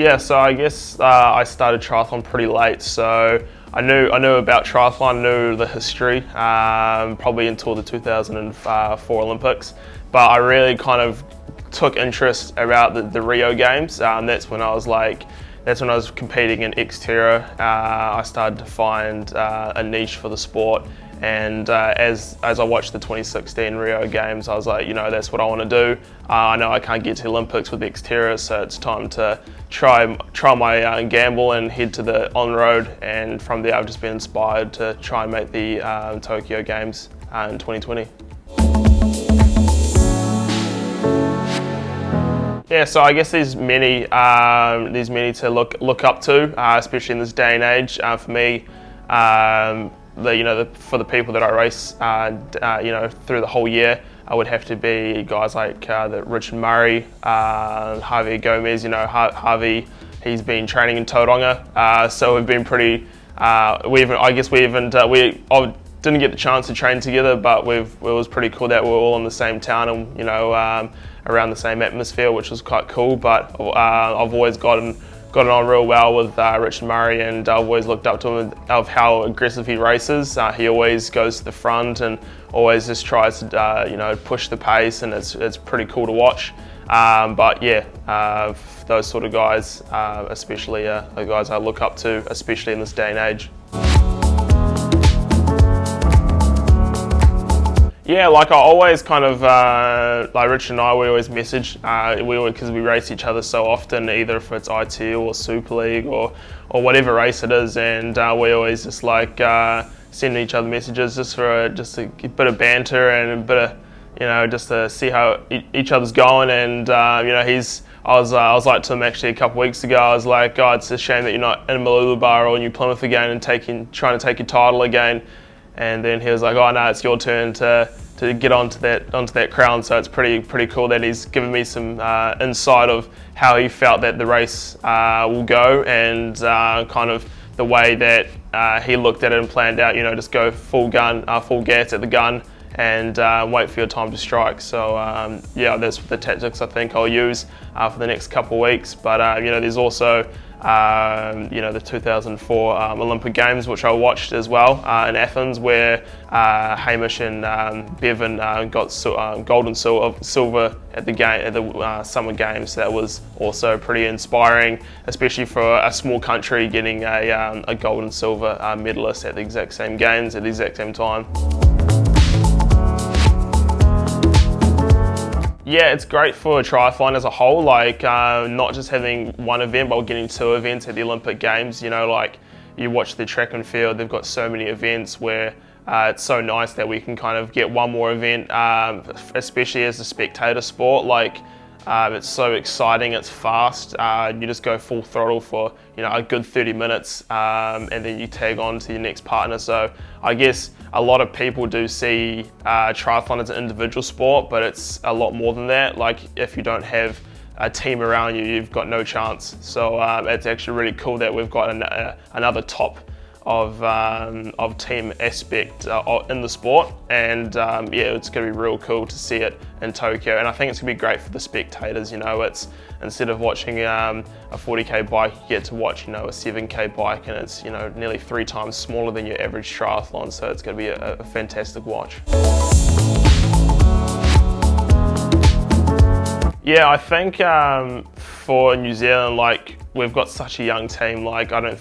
Yeah, so I guess I started triathlon pretty late, so I knew about triathlon, knew the history, probably until the 2004 Olympics, but I really kind of took interest about the Rio Games. That's when I was competing in exterior. I started to find a niche for the sport, and as I watched the 2016 Rio Games, I was like, that's what I want to do. I know I can't get to the Olympics with the exterior, so it's time to try my gamble and head to the on-road, and from there I've just been inspired to try and make the Tokyo Games in 2020. Yeah, so I guess there's many to look up to, especially in this day and age. For me, for the people that I race, through the whole year, I would have to be guys like Richard Murray, Javier Gomez. Javi, he's been training in Tauranga, so we've been pretty. We didn't get the chance to train together, but it was pretty cool that we're all in the same town and around the same atmosphere, which was quite cool. But I've always gotten on real well with Richard Murray, and I've always looked up to him of how aggressive he races. He always goes to the front and always just tries to push the pace, and it's pretty cool to watch. But yeah, those sort of guys, especially the guys I look up to, especially in this day and age. Yeah, like I always kind of, like Rich and I, we always message, because we race each other so often, either if it's IT or Super League or whatever race it is, and we always just like sending each other messages just for a bit of banter and a bit of, just to see how each other's going. And I was like to him actually a couple of weeks ago, I was like, oh, it's a shame that you're not in Mooloolaba or New Plymouth again and trying to take your title again. And then he was like, oh no, it's your turn to get onto that crown. So it's pretty cool that he's given me some insight of how he felt that the race will go, and kind of the way that he looked at it and planned out, just go full gas at the gun and wait for your time to strike. So yeah, that's the tactics I think I'll use for the next couple of weeks. But there's also the 2004 Olympic Games, which I watched as well in Athens, where Hamish and Bevan got gold and silver at the Summer Games. That was also pretty inspiring, especially for a small country getting a gold and silver medalist at the exact same games at the exact same time. Yeah, it's great for triathlon as a whole, like not just having one event, but getting two events at the Olympic Games. Like you watch the track and field, they've got so many events where it's so nice that we can kind of get one more event, especially as a spectator sport. Like it's so exciting, it's fast, you just go full throttle for a good 30 minutes, and then you tag on to your next partner. So I guess a lot of people do see triathlon as an individual sport, but it's a lot more than that. Like if you don't have a team around you, you've got no chance. So it's actually really cool that we've got another top of team aspect in the sport, and yeah, it's going to be real cool to see it in Tokyo. And I think it's going to be great for the spectators. It's instead of watching a 40k bike, you get to watch a 7k bike, and it's nearly 3 times smaller than your average triathlon. So it's going to be a fantastic watch. Yeah, I think for New Zealand, like we've got such a young team. Like I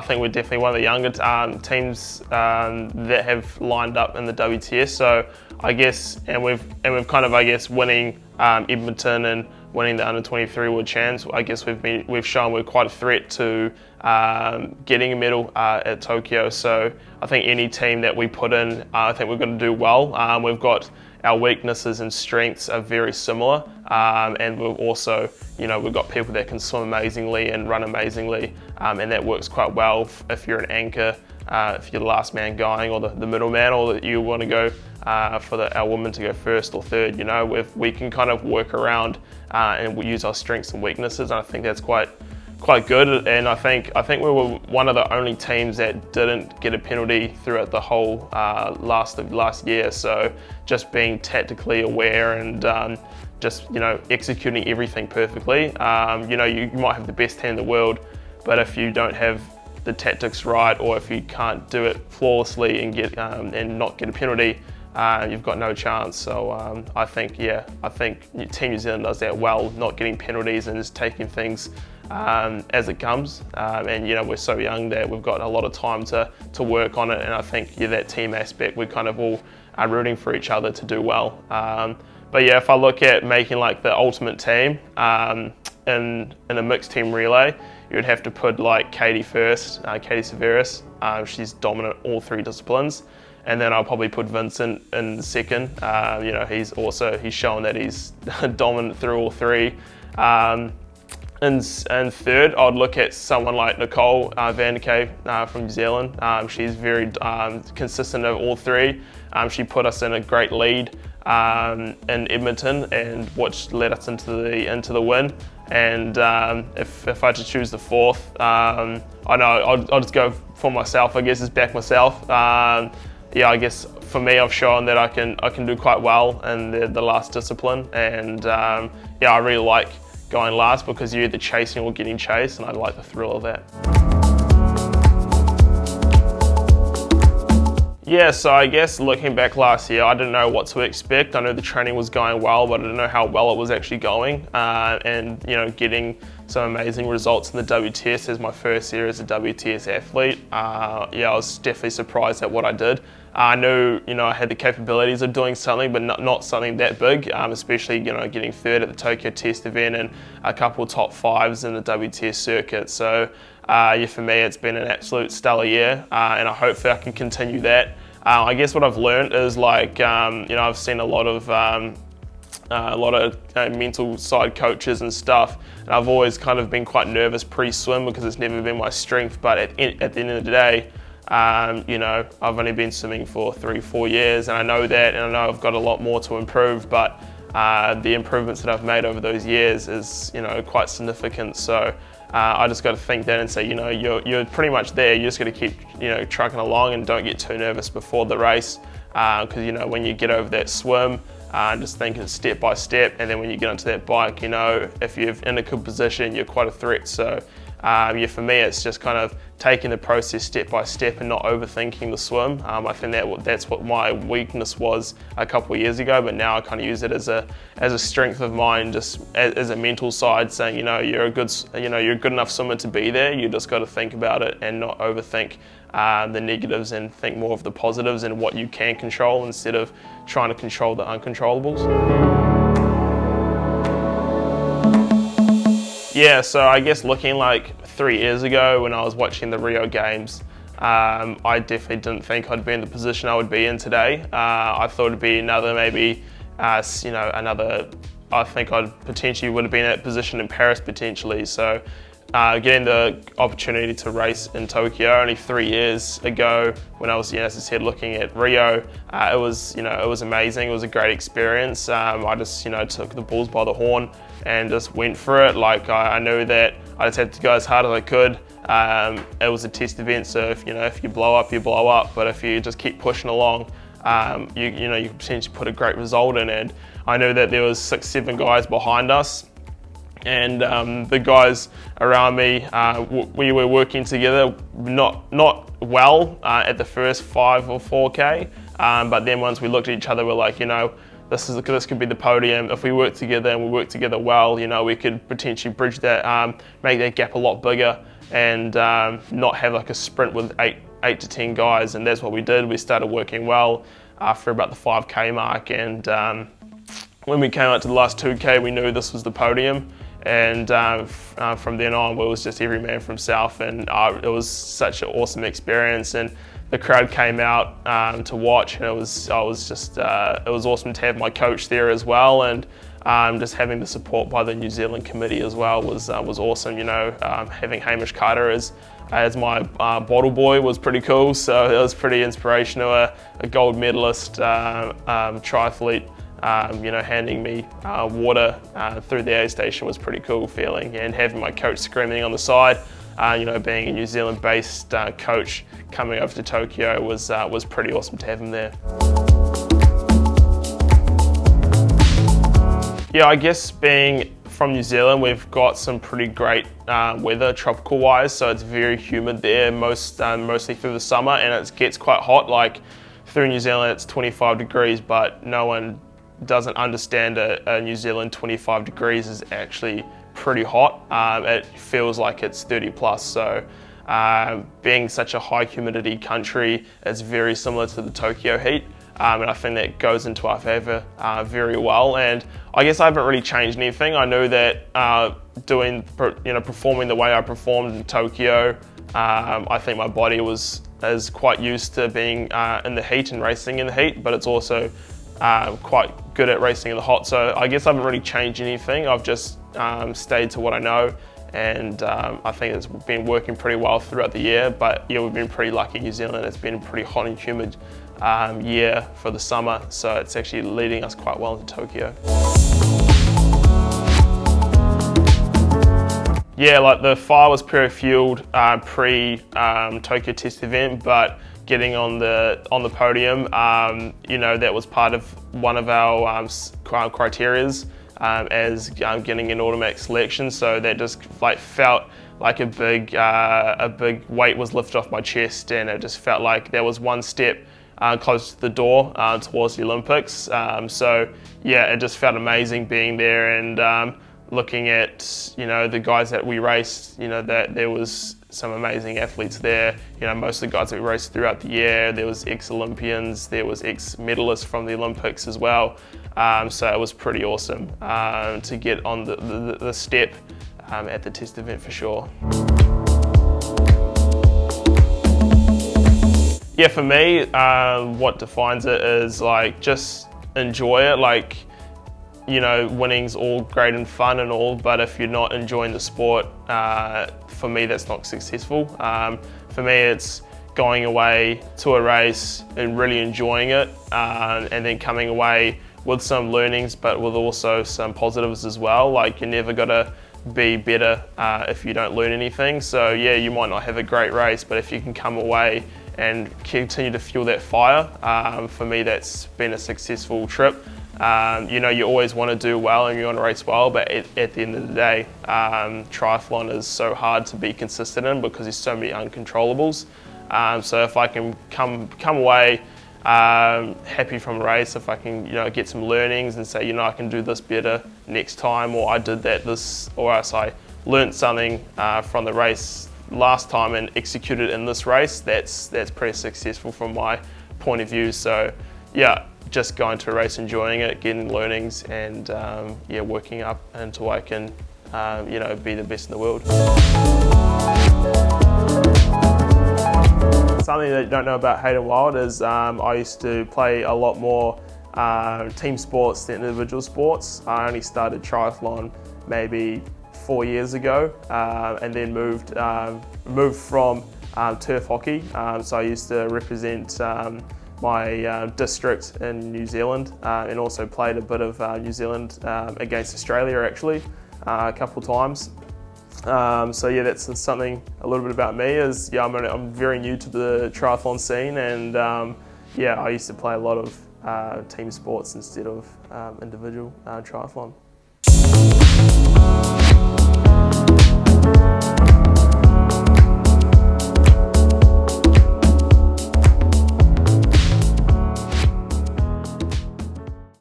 think we're definitely one of the younger teams that have lined up in the WTS. So I guess, and we've kind of winning Edmonton and winning the under-23 World Champs. I guess we've shown we're quite a threat to getting a medal at Tokyo. So I think any team that we put in, I think we're going to do well. We've got our weaknesses and strengths are very similar, and we've also, we've got people that can swim amazingly and run amazingly, and that works quite well if you're an anchor, if you're the last man going, or the middle man, or that you want to go for our women to go first or third. We can kind of work around and we use our strengths and weaknesses, and I think that's quite good. And I think we were one of the only teams that didn't get a penalty throughout the whole last year. So just being tactically aware and just executing everything perfectly. You might have the best team in the world, but if you don't have the tactics right, or if you can't do it flawlessly and not get a penalty, you've got no chance. So I think Team New Zealand does that well, not getting penalties and just taking things as it comes. And we're so young that we've got a lot of time to work on it. And I think that team aspect, we kind of all are rooting for each other to do well. But yeah, if I look at making like the ultimate team in a mixed team relay, you would have to put like Katie first, Katie Severis. She's dominant all three disciplines. And then I'll probably put Vincent in second. He's shown that he's dominant through all three. And third, I'd look at someone like Nicole van der Kay from New Zealand. She's very consistent of all three. She put us in a great lead in Edmonton, and which led us into the win. And if I had to choose the fourth, I know I'll just go for myself. I guess is back myself. I guess for me, I've shown that I can do quite well in the last discipline, and I really like going last because you're either chasing or getting chased, and I like the thrill of that. Yeah, so I guess looking back last year, I didn't know what to expect. I knew the training was going well, but I didn't know how well it was actually going. And getting some amazing results in the WTS as my first year as a WTS athlete. I was definitely surprised at what I did. I knew, I had the capabilities of doing something, but not something that big, especially, getting third at the Tokyo Test event and a couple of top fives in the WTS circuit. So, for me, it's been an absolute stellar year, and hopefully I can continue that. I guess what I've learned is I've seen a lot of mental side coaches and stuff, and I've always kind of been quite nervous pre-swim because it's never been my strength. But at the end of the day, I've only been swimming for 3-4 years, and I know that, and I know I've got a lot more to improve. But the improvements that I've made over those years is quite significant. So. I just got to think that and say, you're pretty much there. You just got to keep, trucking along and don't get too nervous before the race. Because, when you get over that swim, just thinking step by step. And then when you get onto that bike, if you're in a good position, you're quite a threat. So, for me, it's just kind of taking the process step by step and not overthinking the swim. I think that's what my weakness was a couple of years ago, but now I kind of use it as a strength of mine, just as a mental side, saying you're a good enough swimmer to be there. You just got to think about it and not overthink the negatives, and think more of the positives and what you can control instead of trying to control the uncontrollables. Yeah, so I guess looking like 3 years ago when I was watching the Rio Games, I definitely didn't think I'd be in the position I would be in today. I thought it'd be I think I'd potentially would have been in that position in Paris potentially. So getting the opportunity to race in Tokyo only 3 years ago when I was, as I said, looking at Rio, it was amazing. It was a great experience. I just, took the bulls by the horn and just went for it. I knew that I just had to go as hard as I could. It was a test event, so if you blow up, you blow up. But if you just keep pushing along, you can potentially put a great result in. And I knew that there was 6-7 guys behind us. And the guys around me, we were working together, not well at the first 5 or 4K, but then once we looked at each other, we're like, this could be the podium. If we work together and we work together well, we could potentially bridge that, make that gap a lot bigger, and not have like a sprint with 8 to 10 guys. And that's what we did. We started working well after about the 5K mark, and when we came out to the last 2K, we knew this was the podium. And from then on, it was just every man for himself, and it was such an awesome experience. And the crowd came out to watch, and it was awesome to have my coach there as well, and just having the support by the New Zealand committee as well was awesome. Having Hamish Carter as my bottle boy was pretty cool. So it was pretty inspirational. A gold medalist triathlete. Handing me water through the aid station was pretty cool feeling, and having my coach screaming on the side, being a New Zealand-based coach coming over to Tokyo was pretty awesome to have him there. Yeah, I guess being from New Zealand, we've got some pretty great weather, tropical wise, so it's very humid there mostly through the summer, and it gets quite hot. Like through New Zealand it's 25 degrees, but no one doesn't understand a New Zealand 25 degrees is actually pretty hot. It feels like it's 30 plus, so being such a high humidity country, it's very similar to the Tokyo heat. And I think that goes into our favour very well. And I guess I haven't really changed anything. I know that performing the way I performed in Tokyo, I think my body is quite used to being in the heat and racing in the heat, but it's also quite good at racing in the hot. So I guess I haven't really changed anything. I've just stayed to what I know, and I think it's been working pretty well throughout the year. But yeah, we've been pretty lucky in New Zealand. It's been a pretty hot and humid year for the summer, so it's actually leading us quite well into Tokyo. Yeah, like the fire was pre-fueled pre-Tokyo test event, but getting on the podium, that was part of one of our criterias as getting an automatic selection. So that just felt like a big weight was lifted off my chest, and it just felt like there was one step close to the door towards the Olympics. So yeah, it just felt amazing being there, and looking at the guys that we raced, that there was some amazing athletes there. Most of the guys that we raced throughout the year, there was ex-Olympians, there was ex-medalists from the Olympics as well. So it was pretty awesome to get on the step at the test event for sure. Yeah, for me, what defines it is just enjoy it. Winning's all great and fun and all, but if you're not enjoying the sport, for me that's not successful. For me it's going away to a race and really enjoying it, and then coming away with some learnings, but with also some positives as well. You're never gonna be better if you don't learn anything. So yeah, you might not have a great race, but if you can come away and continue to fuel that fire, for me that's been a successful trip. You always want to do well and you want to race well, but at the end of the day, triathlon is so hard to be consistent in because there's so many uncontrollables. So if I can come away happy from a race, if I can get some learnings and say I can do this better next time, or I did that or else I learned something from the race last time and executed in this race, that's pretty successful from my point of view. So yeah, just going to a race, enjoying it, getting learnings, and working up until I can be the best in the world. Something that you don't know about Hayden Wilde is I used to play a lot more team sports than individual sports. I only started triathlon maybe 4 years ago, and then moved from turf hockey. So I used to represent my district in New Zealand, and also played a bit of New Zealand against Australia actually a couple times. So yeah, that's something a little bit about me is I'm very new to the triathlon scene, and I used to play a lot of team sports instead of individual triathlon.